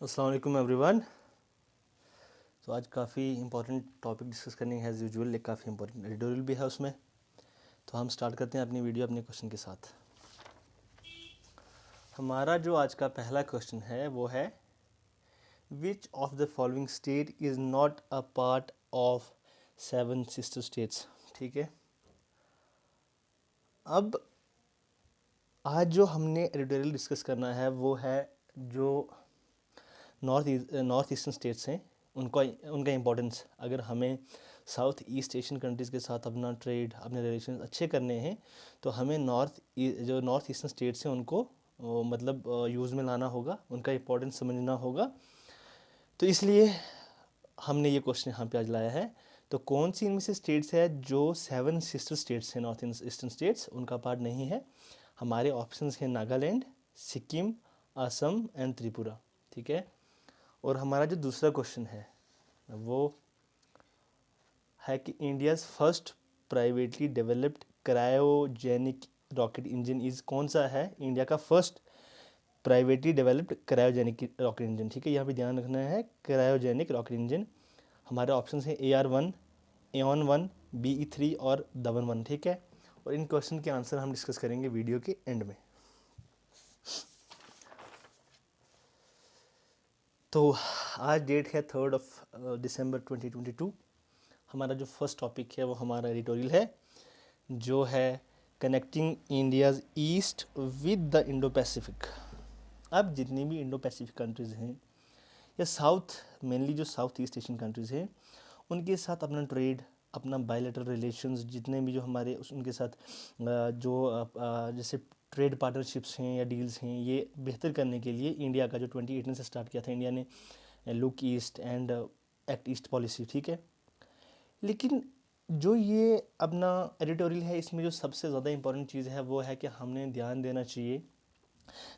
अस्सलाम वालेकुम एवरीवन। तो आज काफ़ी इंपॉर्टेंट टॉपिक डिस्कस करनी है एज़ यूजुअल, एक काफ़ी इंपॉर्टेंट एडिटोरियल भी है उसमें। तो हम स्टार्ट करते हैं अपनी वीडियो अपने क्वेश्चन के साथ। हमारा जो आज का पहला क्वेश्चन है वो है which of the following state is not a part of seven sister states. ठीक है, अब आज जो हमने एडिटोरियल डिस्कस करना है वो है जो नॉर्थ ईस्टर्न स्टेट्स हैं उनका उनका इम्पोर्टेंस। अगर हमें साउथ ईस्ट एशियन कंट्रीज़ के साथ अपना ट्रेड अपने रिलेशन अच्छे करने हैं तो हमें जो नॉर्थ ईस्टर्न स्टेट्स हैं उनको मतलब यूज़ में लाना होगा, उनका इम्पोर्टेंस समझना होगा। तो इसलिए हमने ये क्वेश्चन यहाँ पे आज लाया है। तो कौन सी इनमें से स्टेट्स है जो सेवन सिस्टर स्टेट्स हैं नॉर्थ ईस्टर्न स्टेट्स, उनका पार्ट नहीं है। हमारे ऑप्शंस हैं नागालैंड, सिक्किम, असम एंड त्रिपुरा। ठीक है, और हमारा जो दूसरा क्वेश्चन है वो है कि India's first privately developed cryogenic rocket engine is, कौन सा है इंडिया का first privately developed cryogenic rocket engine. ठीक है, यहाँ पे ध्यान रखना है क्रायोजेनिक रॉकेट इंजन। हमारे ऑप्शन हैं AR-1, एऑन-1, BE-3 और दमन-1। ठीक है, और इन क्वेश्चन के आंसर हम डिस्कस करेंगे वीडियो के एंड में। तो आज डेट है 3 दिसंबर 2022। हमारा जो फर्स्ट टॉपिक है वो हमारा एडिटोरियल है जो है connecting India's east with the Indo Pacific. अब जितनी भी इंडो पैसिफिक कंट्रीज़ हैं या साउथ, मेनली जो साउथ ईस्ट एशियन कंट्रीज़ हैं, उनके साथ अपना ट्रेड, अपना बायलैटरल रिलेशंस जितने भी जो हमारे उनके साथ जैसे ट्रेड पार्टनरशिप्स हैं या डील्स हैं, ये बेहतर करने के लिए इंडिया का जो 2018 से स्टार्ट किया था इंडिया ने look east and act east policy. ठीक है, लेकिन जो ये अपना एडिटोरियल है इसमें जो सबसे ज़्यादा इंपॉर्टेंट चीज़ है वो है कि हमने ध्यान देना चाहिए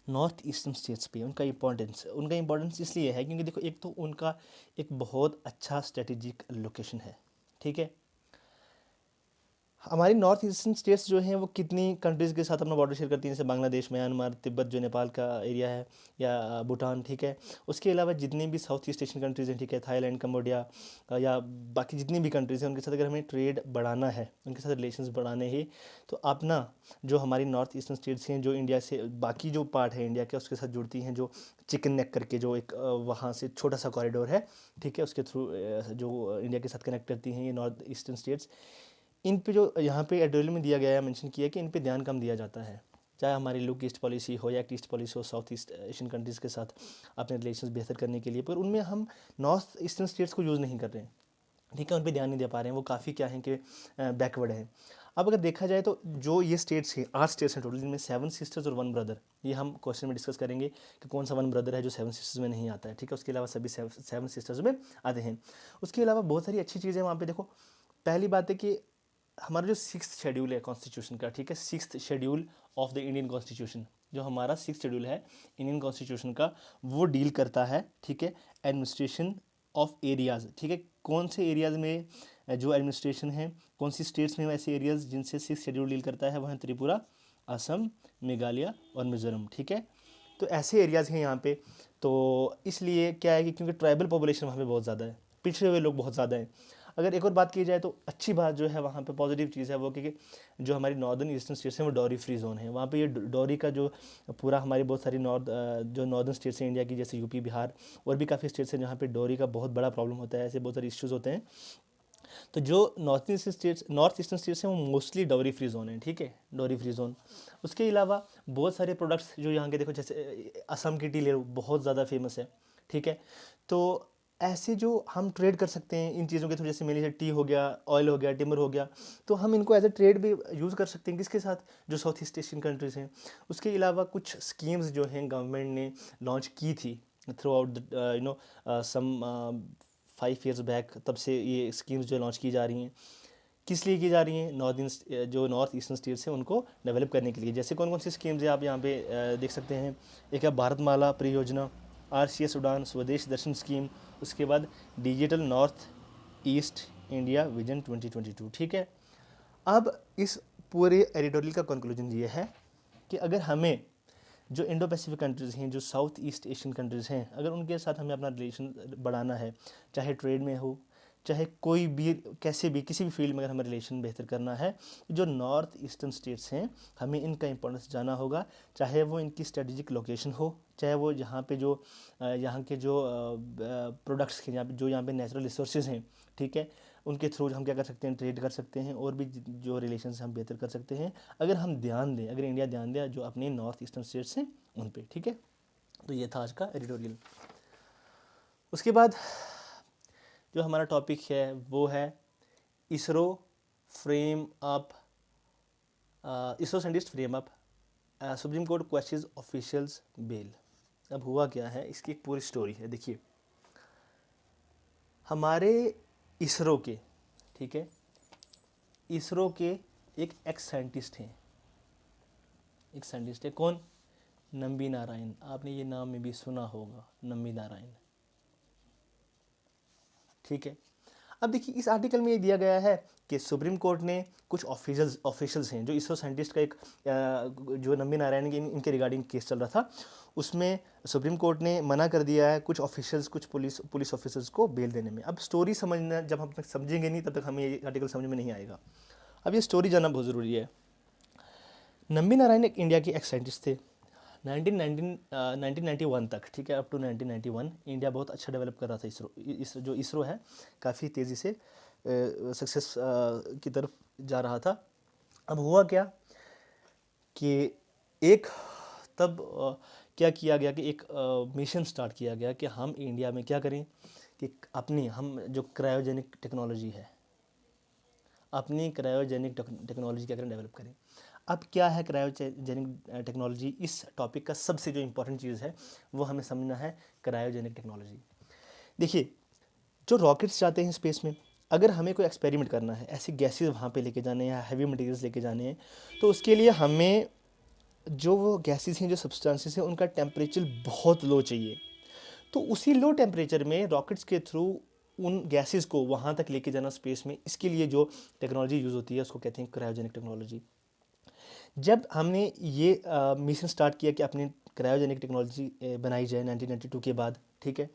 नॉर्थ ईस्टर्न स्टेट्स पे। उनका इम्पोर्टेंस इसलिए है क्योंकि देखो, एक तो उनका एक बहुत अच्छा स्ट्रेटेजिक लोकेशन है। ठीक है, हमारी नॉर्थ ईस्टर्न स्टेट्स जो हैं वो कितनी कंट्रीज़ के साथ अपना बॉर्डर शेयर करती हैं, जैसे बांग्लादेश, म्यांमार, तिब्बत जो नेपाल का एरिया है, या भूटान। ठीक है, उसके अलावा जितनी भी साउथ ईस्ट एशियन कंट्रीज़ हैं, ठीक है, थाईलैंड, कम्बोडिया, या बाकी जितनी भी कंट्रीज़ हैं, उनके साथ अगर हमें ट्रेड बढ़ाना है, उनके साथ रिलेशंस बढ़ाने हैं, तो अपना जो हमारी नॉर्थ ईस्टर्न स्टेट्स हैं जो इंडिया से बाकी जो पार्ट है इंडिया के उसके साथ जुड़ती हैं, जो चिकन नेक करके जो एक वहाँ से छोटा सा कॉरिडोर है, ठीक है, उसके थ्रू जो इंडिया के साथ कनेक्ट करती हैं ये नॉर्थ ईस्टर्न स्टेट्स, इन पे जो यहाँ पे एडिटोरियल में दिया गया है, मेंशन किया कि इन पे ध्यान कम दिया जाता है। चाहे हमारी लुक ईस्ट पॉलिसी हो या एक्ट ईस्ट पॉलिसी हो, साउथ ईस्ट एशियन कंट्रीज़ के साथ अपने रिलेशंस बेहतर करने के लिए, पर उनमें हम नॉर्थ ईस्टर्न स्टेट्स को यूज़ नहीं कर रहे हैं। ठीक है, उन पे ध्यान नहीं दे पा रहे हैं, वो काफ़ी क्या है कि बैकवर्ड है। अब अगर देखा जाए तो जो ये स्टेट्स हैं, 8 स्टेट्स हैं टोटल, जिनमें 7 सिस्टर्स और 1 ब्रदर, ये हम क्वेश्चन में डिस्कस करेंगे कि कौन सा 1 ब्रदर है जो 7 सिस्टर्स में नहीं आता है। ठीक है, उसके अलावा सभी 7 सिस्टर्स में आते हैं। उसके अलावा बहुत सारी अच्छी चीज़ें वहाँ पे देखो। पहली बात है कि हमारा जो 6th शेड्यूल है कॉन्स्टिट्यूशन का, ठीक है, 6th schedule of the Indian constitution, जो हमारा 6th शेड्यूल है इंडियन कॉन्स्टिट्यूशन का, वो डील करता है, ठीक है, एडमिनिस्ट्रेशन ऑफ एरियाज़। ठीक है, कौन से एरियाज़ में जो एडमिनिस्ट्रेशन है, कौन सी स्टेट्स में ऐसे एरियाज़ जिनसे 6th शेड्यूल डील करता है, वह हैं त्रिपुरा, असम, मेघालय और मिज़ोरम। ठीक है, तो ऐसे एरियाज़ हैं यहाँ पे। तो इसलिए क्या है कि क्योंकि ट्राइबल पॉपुलेशन वहाँ पे बहुत ज़्यादा है, पिछड़े हुए लोग बहुत ज़्यादा हैं। अगर एक और बात की जाए तो अच्छी बात जो है वहाँ पे पॉजिटिव चीज़ है वो कि जो हमारी नॉर्दर्न ईस्टर्न स्टेट्स हैं वो डॉरी फ्री जोन है। वहाँ पे ये डॉरी का जो पूरा हमारी बहुत सारी जो नॉर्दर्न स्टेट्स हैं इंडिया की, जैसे यूपी, बिहार और भी काफ़ी स्टेट्स हैं जहाँ पे डॉरी का बहुत बड़ा प्रॉब्लम होता है, ऐसे बहुत सारे इश्यूज़ होते हैं। तो जो नॉर्थ ईस्टर्न स्टेट्स हैं वो मोस्टली डॉरी फ्री जोन है। ठीक है, डॉरी फ्री जोन। उसके अलावा बहुत सारे प्रोडक्ट्स जो यहाँ के देखो, जैसे असम की टी ले लो, बहुत ज़्यादा फेमस है। ठीक है, तो ऐसे जो हम ट्रेड कर सकते हैं इन चीज़ों के थ्रू, जैसे मेरे टी हो गया, ऑयल हो गया, टिम्बर हो गया, तो हम इनको एज ए ट्रेड भी यूज़ कर सकते हैं। किसके साथ? जो साउथ ईस्ट एशियन कंट्रीज़ हैं। उसके अलावा कुछ स्कीम्स जो हैं गवर्नमेंट ने लॉन्च की थी throughout some 5 years back, तब से ये स्कीम्स जो लॉन्च की जा रही हैं। किस लिए की जा रही हैं? नॉर्थ ईस्टर्न स्टेट्स हैं उनको डेवलप करने के लिए। जैसे कौन कौन सी स्कीम्स है आप यहाँ पे देख सकते हैं। एक है भारतमाला परियोजना, RCS उड़ान, स्वदेश दर्शन स्कीम, उसके बाद digital north east India vision 2022। ठीक है, अब इस पूरे एडिटोरियल का कंक्लूजन ये है कि अगर हमें जो इंडो पैसिफिक कंट्रीज़ हैं, जो साउथ ईस्ट एशियन कंट्रीज़ हैं, अगर उनके साथ हमें अपना रिलेशन बढ़ाना है, चाहे ट्रेड में हो, चाहे कोई भी कैसे भी किसी भी फील्ड में अगर हमें रिलेशन बेहतर करना है, जो नॉर्थ ईस्टर्न स्टेट्स हैं हमें इनका इंपॉर्टेंस जाना होगा, चाहे वो इनकी स्ट्रेटजिक लोकेशन हो, चाहे वो यहाँ पे जो यहाँ के जो प्रोडक्ट्स हैं, जो यहाँ पे नेचुरल रिसोर्सेज हैं, ठीक है, उनके थ्रू हम क्या कर सकते हैं, ट्रेड कर सकते हैं और भी जो रिलेशन हम बेहतर कर सकते हैं, अगर हम ध्यान दें, अगर इंडिया ध्यान दे जो अपने नॉर्थ ईस्टर्न स्टेट्स हैं उन पे, ठीक है। तो ये था आज का एडिटोरियल। उसके बाद जो हमारा टॉपिक है वो है ISRO frame up, ISRO scientist frame up supreme court questions officials bail. अब हुआ क्या है, इसकी एक पूरी स्टोरी है। देखिए, हमारे इसरो के, ठीक है, इसरो के एक एक्स साइंटिस्ट हैं, एक साइंटिस्ट है, कौन? नंबी नारायण। आपने ये नाम में भी सुना होगा, नंबी नारायण, ठीक है। अब देखिए, इस आर्टिकल में ये दिया गया है कि सुप्रीम कोर्ट ने कुछ ऑफिशियल्स हैं जो इसरो साइंटिस्ट का एक जो नंबी नारायण के इनके रिगार्डिंग केस चल रहा था, उसमें सुप्रीम कोर्ट ने मना कर दिया है कुछ ऑफिशियल्स, कुछ पुलिस ऑफिसर्स को बेल देने में। अब स्टोरी समझना, जब हम तक समझेंगे नहीं तब तक हमें ये आर्टिकल समझ में नहीं आएगा। अब ये स्टोरी जानना बहुत ज़रूरी है। नंबी नारायण एक इंडिया के एक्स साइंटिस्ट थे। 1991 तक, ठीक है, अप टू 1991 इंडिया बहुत अच्छा डेवलप कर रहा था। जो इसरो है काफ़ी तेज़ी से सक्सेस की तरफ जा रहा था। अब हुआ क्या कि एक तब क्या किया गया कि एक मिशन स्टार्ट किया गया कि हम इंडिया में क्या करें कि अपनी हम जो क्रायोजेनिक टेक्नोलॉजी है, अपनी क्रायोजेनिक टेक्नोलॉजी क्या करें, डेवलप करें। अब क्या है क्रायोजेनिक टेक्नोलॉजी? इस टॉपिक का सबसे जो इम्पोर्टेंट चीज़ है वो हमें समझना है, क्रायोजेनिक टेक्नोलॉजी। देखिए, जो रॉकेट्स जाते हैं स्पेस में, अगर हमें कोई एक्सपेरिमेंट करना है, ऐसे गैसेज वहाँ पे लेके जाने हैं या हैवी मटेरियल्स लेके जाने हैं, तो उसके लिए हमें जो वो गैसेज हैं, जो सब्सटेंसेस हैं, उनका टेम्परेचर बहुत लो चाहिए। तो उसी लो टेम्परेचर में रॉकेट्स के थ्रू उन गैसेस को वहाँ तक लेके जाना स्पेस में, इसके लिए जो टेक्नोलॉजी यूज़ होती है उसको कहते हैं क्रायोजेनिक टेक्नोलॉजी। जब हमने ये मिशन स्टार्ट किया कि अपनी क्रायोजेनिक टेक्नोलॉजी बनाई जाए 1992 के बाद, ठीक है,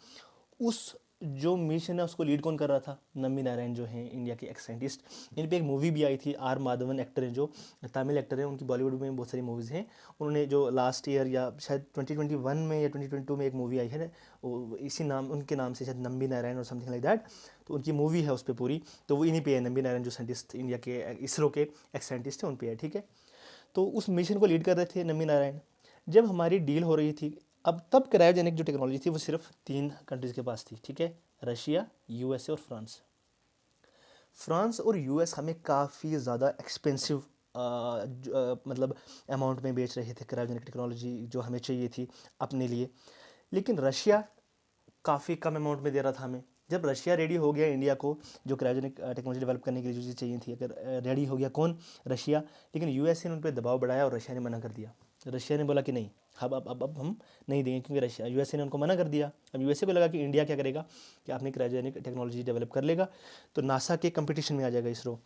उस जो मिशन है उसको लीड कौन कर रहा था? नंबी नारायण जो हैं इंडिया के एक्स साइंटिस्ट। इन पे एक मूवी भी आई थी, आर माधवन एक्टर हैं, जो तमिल एक्टर हैं, उनकी बॉलीवुड में बहुत सारी मूवीज़ हैं। उन्होंने जो लास्ट ईयर या शायद 2021 में या 2022 में एक मूवी आई है, वो इसी नाम, उनके नाम से, शायद नंबी नारायण और समथिंग लाइक दैट। तो उनकी मूवी है उस पर पूरी, तो वो इन्हीं पे है, नंबी नारायण जो साइंटिस्ट इंडिया के इसरो के एक्स साइंटिस्ट हैं उन पे है, ठीक है। तो उस मिशन को लीड कर रहे थे नंबी नारायण। जब हमारी डील हो रही थी, अब तब क्रायोजेनिक जो टेक्नोलॉजी थी वो सिर्फ 3 कंट्रीज़ के पास थी, ठीक है, रशिया, यूएसए और फ्रांस। फ्रांस और यूएस हमें काफ़ी ज़्यादा एक्सपेंसिव मतलब अमाउंट में बेच रहे थे क्रायोजेनिक टेक्नोलॉजी जो हमें चाहिए थी अपने लिए। लेकिन रशिया काफ़ी कम अमाउंट में दे रहा था हमें। जब रशिया रेडी हो गया इंडिया को जो क्रायोजेनिक टेक्नोलॉजी डेवलप करने के लिए जो चीज़ चाहिए थी, अगर रेडी हो गया, कौन? रशिया। लेकिन यूएसए ने उन पर दबाव बढ़ाया और रशिया ने मना कर दिया। रशिया ने बोला कि नहीं, अब हम नहीं देंगे, क्योंकि रशिया, यूएसए ने उनको मना कर दिया। अब यूएसए को लगा कि इंडिया क्या करेगा कि अपनी क्रायोजेनिक टेक्नोलॉजी डेवलप कर लेगा तो नासा के कंपटीशन में आ जाएगा इसरो।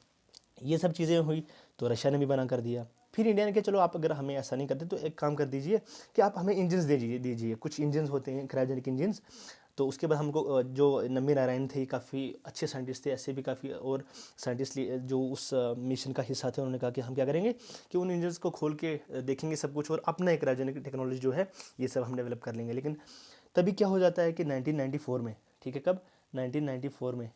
ये सब चीज़ें हुई तो रशिया ने भी मना कर दिया। फिर इंडिया ने कहा चलो आप अगर हमें ऐसा नहीं करते तो एक काम कर दीजिए कि आप हमें इंजन्स दीजिए। कुछ इंजन्स होते हैं क्रायोजेनिक इंजन्स। तो उसके बाद हमको जो नंबी नारायण थे काफ़ी अच्छे साइंटिस्ट थे, ऐसे भी काफ़ी और साइंटिस्ट जो उस मिशन का हिस्सा थे, उन्होंने कहा कि हम क्या करेंगे कि उन इंजन्स को खोल के देखेंगे सब कुछ और अपना एक क्रायोजेनिक टेक्नोलॉजी जो है ये सब हम डेवलप कर लेंगे। लेकिन तभी क्या हो जाता है कि 1994 में, ठीक है, कब? 1994 में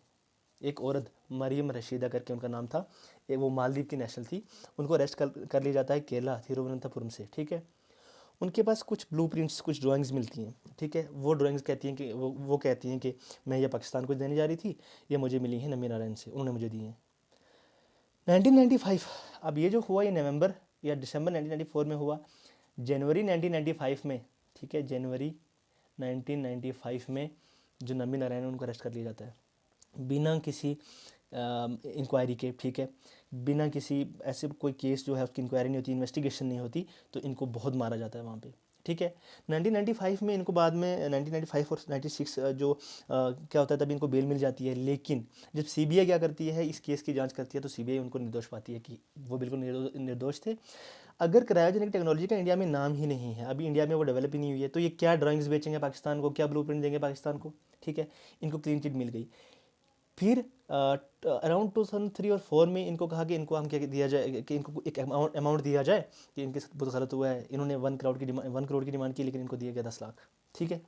एक औरत, मरियम रशीदा करके उनका नाम था, एक वो मालदीव की नेशनल थी, उनको अरेस्ट कर लिया जाता है केरला तिरुवनंतपुरम से, ठीक है। उनके पास कुछ ब्लूप्रिंट्स, कुछ ड्राइंग्स मिलती हैं, ठीक है। वो ड्राइंग्स कहती हैं कि वो कहती हैं कि मैं ये पाकिस्तान को देने जा रही थी, ये मुझे मिली हैं नंबी नारायण से, उन्होंने मुझे दी हैं। 1995, अब ये जो हुआ ये नवंबर या दिसंबर 1994 में हुआ। जनवरी 1995 में, ठीक है, जनवरी 1995 में जो नंबी नारायण उनको अरेस्ट कर लिया जाता है बिना किसी इंक्वायरी के, ठीक है, बिना किसी ऐसे कोई केस जो है उसकी इंक्वायरी नहीं होती, इन्वेस्टिगेशन नहीं होती, तो इनको बहुत मारा जाता है वहाँ पे, ठीक है। 1995 में इनको बाद में 1995 और 96 क्या होता है तभी इनको बेल मिल जाती है, लेकिन जब सीबीआई क्या करती है इस केस की जांच करती है तो सीबीआई उनको निर्दोष पाती है कि वो बिल्कुल निर्दोष थे। अगर क्रायोजेनिक टेक्नोलॉजी का इंडिया में नाम ही नहीं है, अभी इंडिया में वो डेवलप ही नहीं हुई है, तो ये क्या ड्राइंग्स बेचेंगे पाकिस्तान को, क्या ब्लूप्रिंट देंगे पाकिस्तान को, ठीक है। इनको क्लीन चिट मिल गई। फिर अराउंड 2003 और 4 में इनको कहा कि इनको हम क्या दिया जाए, कि इनको एक अमाउंट दिया जाए कि इनके साथ बहुत गलत हुआ है। इन्होंने 1 करोड़ की डिमांड की, लेकिन इनको दिया गया 10 लाख, ठीक है।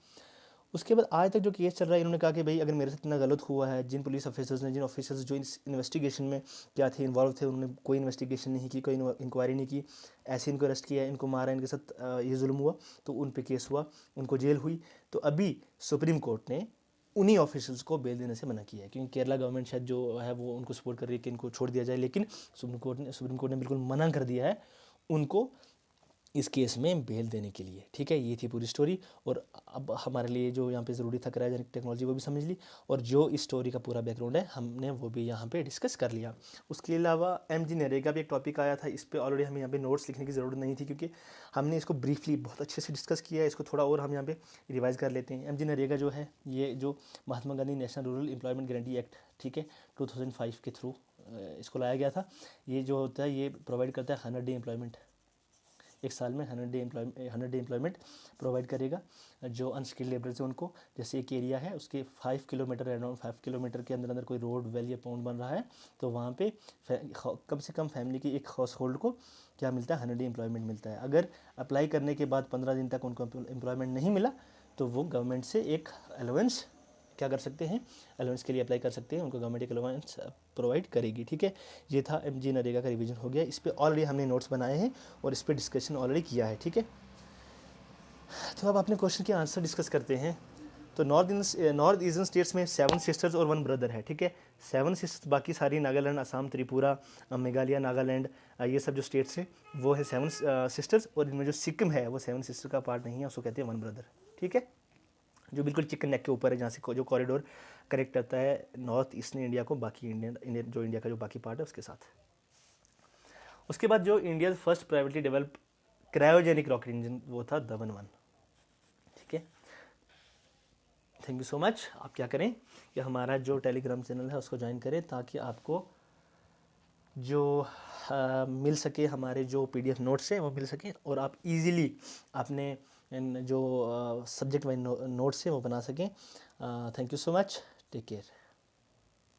उसके बाद आज तक जो केस चल रहा है, इन्होंने कहा कि भाई अगर मेरे साथ इतना गलत हुआ है, जिन पुलिस ऑफिसर्स ने, जिन ऑफिसर्स जो इस इन्वेस्टिगेशन में क्या थे, इन्वॉल्व थे, उन्होंने कोई इन्वेस्टिगेशन नहीं की, कोई इंक्वायरी नहीं की, ऐसे इनको अरेस्ट किया, इनको मारा, इनके साथ ये जुल्म हुआ, तो उन पे केस हुआ, उनको जेल हुई। तो अभी सुप्रीम कोर्ट ने उन्हीं ऑफिसर्स को बेल देने से मना किया है, क्योंकि केरला गवर्नमेंट शायद जो है वो उनको सपोर्ट कर रही है कि इनको छोड़ दिया जाए, लेकिन सुप्रीम कोर्ट ने बिल्कुल मना कर दिया है उनको इस केस में बेल देने के लिए, ठीक है। ये थी पूरी स्टोरी। और अब हमारे लिए जो यहाँ पे ज़रूरी था क्रायोजेनिक टेक्नोलॉजी वो भी समझ ली, और जो इस स्टोरी का पूरा बैकग्राउंड है हमने वो भी यहाँ पे डिस्कस कर लिया। उसके अलावा एमजी नरेगा भी एक टॉपिक आया था, इस पर ऑलरेडी हमें यहाँ पे नोट्स लिखने की ज़रूरत नहीं थी, क्योंकि हमने इसको ब्रीफली बहुत अच्छे से डिस्कस किया है। इसको थोड़ा और हम यहाँ पे रिवाइज़ कर लेते हैं। एमजी नरेगा जो है, ये जो Mahatma Gandhi National Rural Employment Guarantee Act, ठीक है, 2005 के थ्रू इसको लाया गया था। ये जो होता है ये प्रोवाइड करता है 100 डे एम्प्लॉयमेंट, एक साल में 100 डे एम्प्लॉयमेंट प्रोवाइड करेगा जो अनस्किल्ड लेबरर्स हैं उनको। जैसे एक एरिया है उसके 5 किलोमीटर, अराउंड 5 किलोमीटर के अंदर कोई रोड, वेल या पॉन्ड बन रहा है, तो वहाँ पे कम से कम फैमिली की एक हाउस होल्ड को क्या मिलता है, 100 डे एम्प्लॉयमेंट मिलता है। अगर अप्लाई करने के बाद 15 दिन तक उनको एम्प्लॉयमेंट नहीं मिला तो वो गवर्नमेंट से एक अलाउंस क्या कर सकते हैं, अलाउंस के लिए अप्लाई कर सकते हैं, उनको गवर्नमेंट एक अलाउंस प्रोवाइड करेगी, ठीक है। ये था एमजी नरेगा का रिवीजन हो गया। इस पर ऑलरेडी हमने नोट्स बनाए हैं और इस पर डिस्कशन ऑलरेडी किया है, ठीक है। तो अब अपने क्वेश्चन के आंसर डिस्कस करते हैं। तो नॉर्थ ईस्टर्न स्टेट्स में 7 सिस्टर्स और 1 ब्रदर है, ठीक है। 7 सिस्टर्स, बाकी सारी नागालैंड, असम, त्रिपुरा, मेघालय, नागालैंड, ये सब जो स्टेट्स हैं वो है 7 सिस्टर्स, और इनमें जो सिक्किम है वो 7 सिस्टर का पार्ट नहीं है, उसको कहते हैं 1 ब्रदर, ठीक है। जो बिल्कुल चिकन नेक के ऊपर है, जहाँ से जो कॉरिडोर कनेक्ट करता है नॉर्थ ईस्टर्न इंडिया को बाकी इंडियन जो इंडिया का जो बाकी पार्ट है उसके साथ। उसके बाद जो India first privately develop cryogenic rocket engine वो था दमन 1, ठीक है। Thank you so much. आप क्या करें कि हमारा जो टेलीग्राम चैनल है उसको ज्वाइन करें, ताकि आपको जो मिल सके, हमारे जो पीडीएफ नोट्स हैं वो मिल सके, और आप इजीली अपने जो सब्जेक्ट वाइज नोट्स हैं वो बना सकें। Thank you so much, take care.